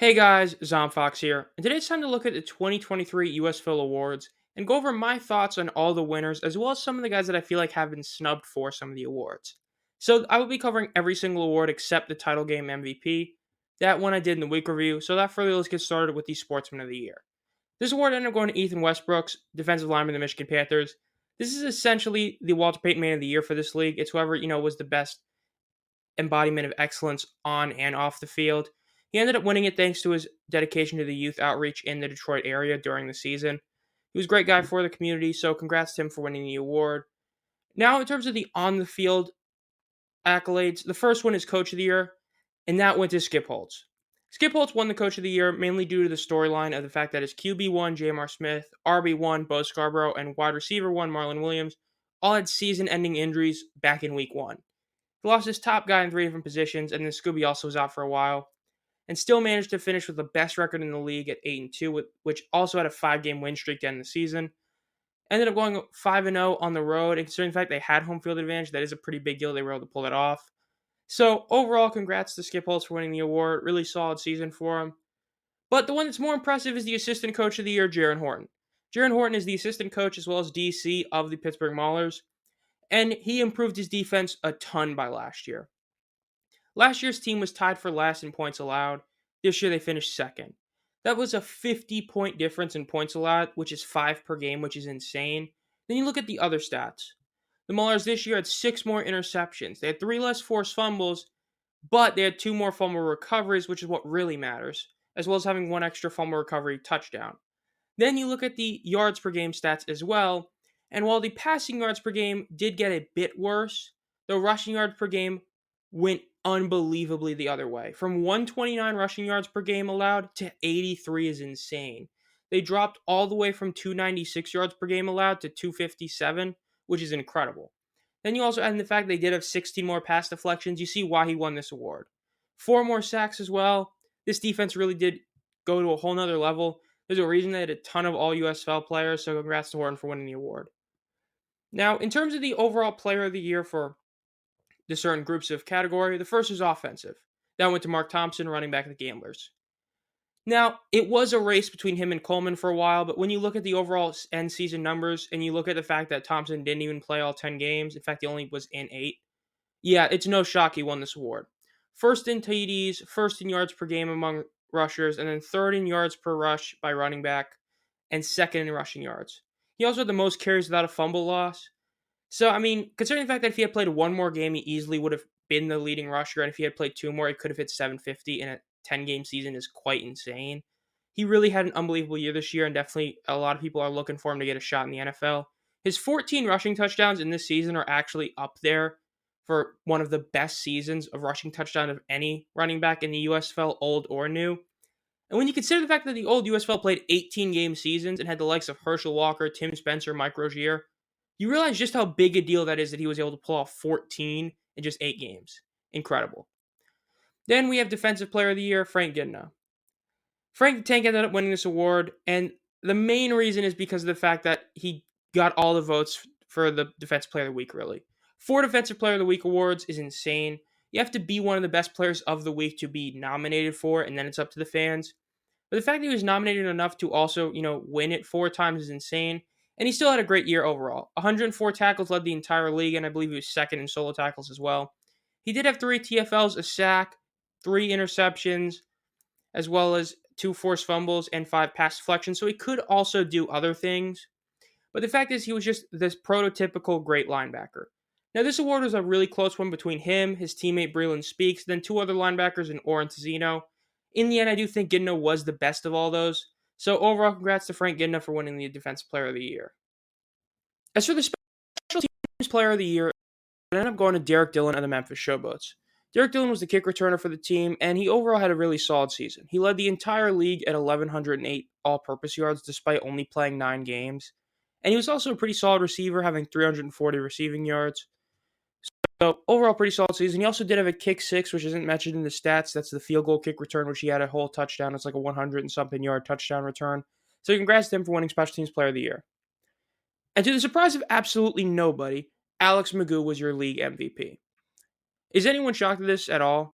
Hey guys, Zomfox here, and today it's time to look at the 2023 USFL awards and go over my thoughts on all the winners as well as some of the guys that I feel like have been snubbed for some of the awards. So I will be covering every single award except the title game MVP. That one I did in the week review, so without further let's get started with the Sportsman of the Year. This award ended up going to Ethan Westbrook's, defensive lineman of the Michigan Panthers. This is essentially the Walter Payton Man of the Year for this league. It's whoever, was the best embodiment of excellence on and off the field. He ended up winning it thanks to his dedication to the youth outreach in the Detroit area during the season. He was a great guy for the community, so congrats to him for winning the award. Now, in terms of the on the field accolades, the first one is Coach of the Year, and that went to Skip Holtz. Skip Holtz won the Coach of the Year mainly due to the storyline of the fact that his QB1, Jamar Smith, RB1, Bo Scarborough, and wide receiver 1, Marlon Williams, all had season ending injuries back in week 1. He lost his top guy in 3 different positions, and then Scooby also was out for a while, and still managed to finish with the best record in the league at 8-2, which also had a 5-game win streak to end the season. Ended up going 5-0 on the road, and considering the fact they had home field advantage, that is a pretty big deal. They were able to pull it off. So overall, congrats to Skip Holtz for winning the award. Really solid season for him. But the one that's more impressive is the assistant coach of the year, Jaron Horton. Jaron Horton is the assistant coach as well as DC of the Pittsburgh Maulers, and he improved his defense a ton by last year. Last year's team was tied for last in points allowed. This year they finished second. That was a 50-point difference in points allowed, which is 5 per game, which is insane. Then you look at the other stats. The Maulers this year had 6 more interceptions. They had 3 less forced fumbles, but they had 2 more fumble recoveries, which is what really matters, as well as having 1 extra fumble recovery touchdown. Then you look at the yards per game stats as well, and while the passing yards per game did get a bit worse, the rushing yards per game went unbelievably the other way. From 129 rushing yards per game allowed to 83 is insane. They dropped all the way from 296 yards per game allowed to 257, which is incredible. Then you also add in the fact they did have 16 more pass deflections. You see why he won this award. 4 more sacks as well. This defense really did go to a whole nother level. There's a reason they had a ton of all USFL players, so congrats to Horton for winning the award. Now, in terms of the overall player of the year for the certain groups of category, the first is offensive. That went to Mark Thompson, running back of the Gamblers. Now, it was a race between him and Coleman for a while, but when you look at the overall end season numbers and you look at the fact that Thompson didn't even play all 10 games, in fact, he only was in 8, yeah, it's no shock he won this award. First in TDs, first in yards per game among rushers, and then third in yards per rush by running back, and second in rushing yards. He also had the most carries without a fumble loss. So, I mean, considering the fact that if he had played one more game, he easily would have been the leading rusher, and if he had played 2 more, he could have hit 750 in a 10-game season is quite insane. He really had an unbelievable year this year, and definitely a lot of people are looking for him to get a shot in the NFL. His 14 rushing touchdowns in this season are actually up there for one of the best seasons of rushing touchdown of any running back in the USFL, old or new. And when you consider the fact that the old USFL played 18-game seasons and had the likes of Herschel Walker, Tim Spencer, Mike Rozier, you realize just how big a deal that is that he was able to pull off 14 in just 8 games. Incredible. Then we have Defensive Player of the Year, Frank Gidna. Frank the Tank ended up winning this award, and the main reason is because of the fact that he got all the votes for the Defensive Player of the Week, really. 4 Defensive Player of the Week awards is insane. You have to be one of the best players of the week to be nominated for, and then it's up to the fans. But the fact that he was nominated enough to also, win it 4 times is insane. And he still had a great year overall. 104 tackles led the entire league, and I believe he was second in solo tackles as well. He did have 3 TFLs, a sack, 3 interceptions, as well as 2 forced fumbles and 5 pass deflections, so he could also do other things. But the fact is, he was just this prototypical great linebacker. Now, this award was a really close one between him, his teammate Breland Speaks, then 2 other linebackers in Orrin Tizino. In the end, I do think Gidna was the best of all those. So overall, congrats to Frank Gidna for winning the Defensive Player of the Year. As for the Special Teams Player of the Year, it ended up going to Derek Dillon of the Memphis Showboats. Derek Dillon was the kick returner for the team, and he overall had a really solid season. He led the entire league at 1,108 all-purpose yards despite only playing 9 games. And he was also a pretty solid receiver, having 340 receiving yards. So overall, pretty solid season. He also did have a kick 6, which isn't mentioned in the stats. That's the field goal kick return, which he had a whole touchdown. It's like a 100 and something yard touchdown return. So congrats to him for winning Special Teams Player of the Year. And to the surprise of absolutely nobody, Alex Magoo was your league MVP. Is anyone shocked at this at all?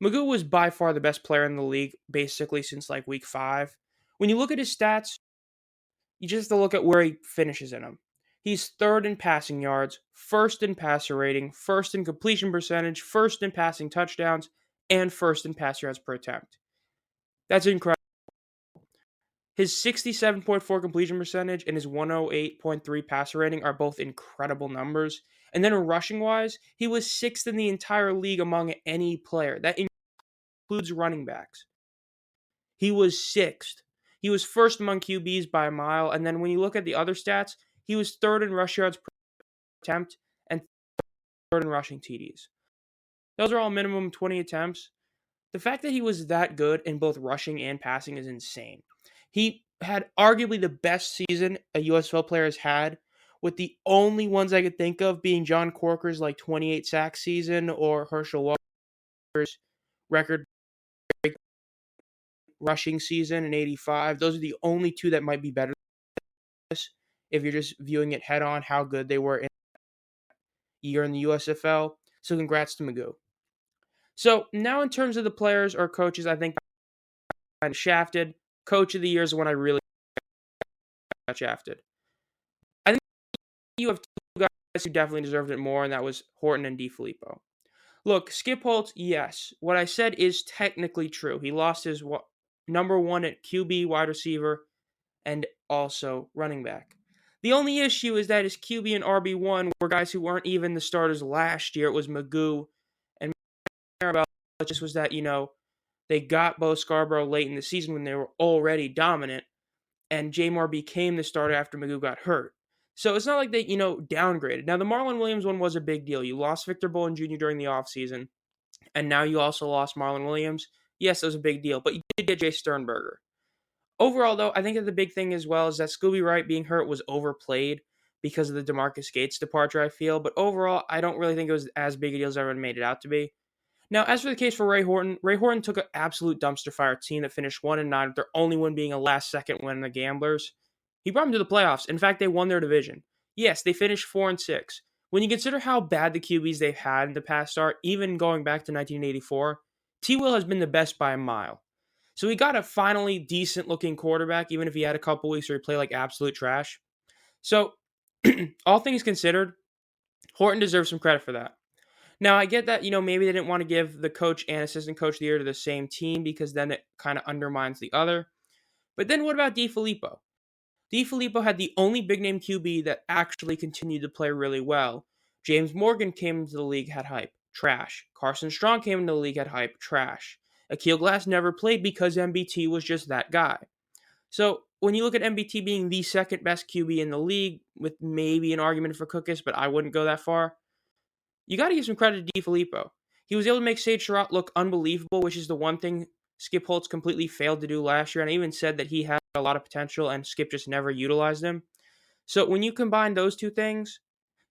Magoo was by far the best player in the league, basically since like week 5. When you look at his stats, you just have to look at where he finishes in them. He's third in passing yards, first in passer rating, first in completion percentage, first in passing touchdowns, and first in pass yards per attempt. That's incredible. His 67.4 completion percentage and his 108.3 passer rating are both incredible numbers. And then rushing wise, he was sixth in the entire league among any player. That includes running backs. He was sixth. He was first among QBs by a mile. And then when you look at the other stats, he was third in rush yards per attempt and third in rushing TDs. Those are all minimum 20 attempts. The fact that he was that good in both rushing and passing is insane. He had arguably the best season a USFL player has had, with the only ones I could think of being John Corker's like 28 sack season or Herschel Walker's record rushing season in 85. Those are the only two that might be better than this if you're just viewing it head on how good they were in a year in the USFL. So congrats to Magoo. So now in terms of the players or coaches, I think kind of shafted. Coach of the year is when I really got shafted. I think you have two guys who definitely deserved it more, and that was Horton and DiFilippo. Look, Skip Holtz, yes. What I said is technically true. He lost his number one at QB, wide receiver, and also running back. The only issue is that his QB and RB1 were guys who weren't even the starters last year. It was Magoo and Maribel. It just was that, they got Bo Scarborough late in the season when they were already dominant, and Jamar became the starter after Magoo got hurt. So it's not like they, downgraded. Now, the Marlon Williams one was a big deal. You lost Victor Bolin Jr. during the offseason, and now you also lost Marlon Williams. Yes, it was a big deal, but you did get Jay Sternberger. Overall, though, I think that the big thing as well is that Scooby Wright being hurt was overplayed because of the DeMarcus Gates departure, I feel. But overall, I don't really think it was as big a deal as everyone made it out to be. Now, as for the case for Ray Horton took an absolute dumpster fire team that finished 1-9, with their only win being a last-second win in the Gamblers. He brought them to the playoffs. In fact, they won their division. Yes, they finished 4-6. When you consider how bad the QBs they've had in the past are, even going back to 1984, T. Will has been the best by a mile. So he got a finally decent-looking quarterback, even if he had a couple weeks where he played like absolute trash. So, all things considered, Horton deserves some credit for that. Now, I get that, maybe they didn't want to give the coach and assistant coach of the year to the same team because then it kind of undermines the other. But then what about DiFilippo? DiFilippo had the only big-name QB that actually continued to play really well. James Morgan came into the league, had hype. Trash. Carson Strong came into the league, had hype. Trash. Akil Glass never played because MBT was just that guy. So when you look at MBT being the second best QB in the league, with maybe an argument for Cookus, but I wouldn't go that far, you got to give some credit to DiFilippo. He was able to make Sage Surratt look unbelievable, which is the one thing Skip Holtz completely failed to do last year, and I even said that he had a lot of potential and Skip just never utilized him. So when you combine those two things,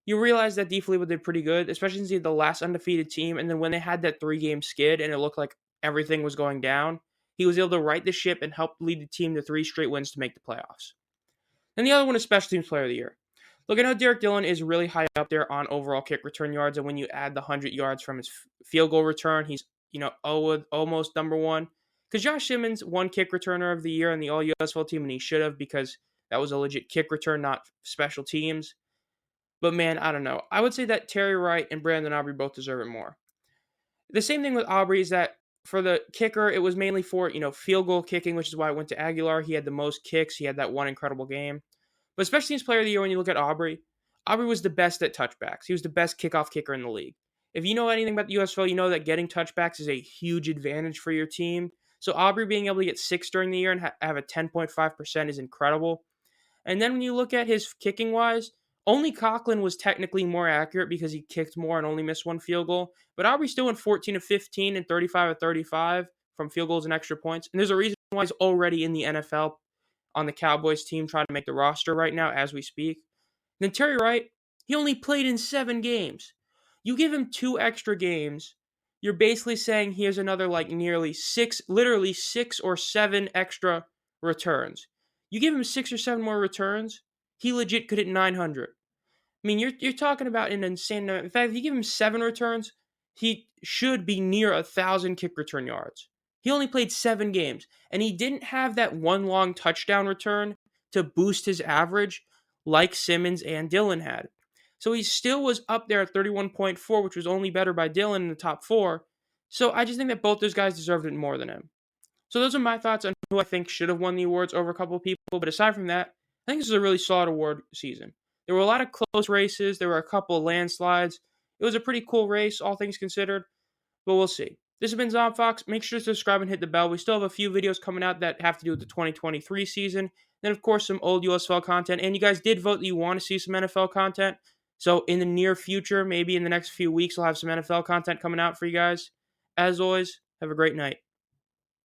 you realize that DiFilippo did pretty good, especially since he had the last undefeated team, and then when they had that 3-game skid and it looked like everything was going down, he was able to right the ship and help lead the team to 3 straight wins to make the playoffs. And the other one is Special Teams Player of the Year. Look, I know Derek Dillon is really high up there on overall kick return yards, and when you add the 100 yards from his field goal return, he's almost number one. Because Josh Simmons won kick returner of the year on the All USFL team, and he should have because that was a legit kick return, not special teams. But man, I don't know. I would say that Terry Wright and Brandon Aubrey both deserve it more. The same thing with Aubrey is that for the kicker, it was mainly for field goal kicking, which is why I went to Aguilar. He had the most kicks. He had that one incredible game. But special teams player of the year, when you look at Aubrey was the best at touchbacks. He was the best kickoff kicker in the league. If you know anything about the USFL, you know that getting touchbacks is a huge advantage for your team. So Aubrey being able to get 6 during the year and have a 10.5% is incredible. And then when you look at his kicking wise, only Conklin was technically more accurate because he kicked more and only missed 1 field goal. But Aubrey still went 14 of 15 and 35 of 35 from field goals and extra points. And there's a reason why he's already in the NFL on the Cowboys team trying to make the roster right now as we speak. Then Terry Wright, he only played in 7 games. You give him 2 extra games, you're basically saying he has another literally 6 or 7 extra returns. You give him 6 or 7 more returns, he legit could hit 900. I mean, you're talking about an insane number. In fact, if you give him 7 returns, he should be near 1,000 kick return yards. He only played 7 games, and he didn't have that one long touchdown return to boost his average like Simmons and Dillon had. So he still was up there at 31.4, which was only better by Dillon in the top 4. So I just think that both those guys deserved it more than him. So those are my thoughts on who I think should have won the awards over a couple of people. But aside from that, I think this is a really solid award season. There were a lot of close races. There were a couple of landslides. It was a pretty cool race, all things considered. But we'll see. This has been ZomFox. Make sure to subscribe and hit the bell. We still have a few videos coming out that have to do with the 2023 season. Then, of course, some old USFL content. And you guys did vote that you want to see some NFL content. So in the near future, maybe in the next few weeks, I'll have some NFL content coming out for you guys. As always, have a great night.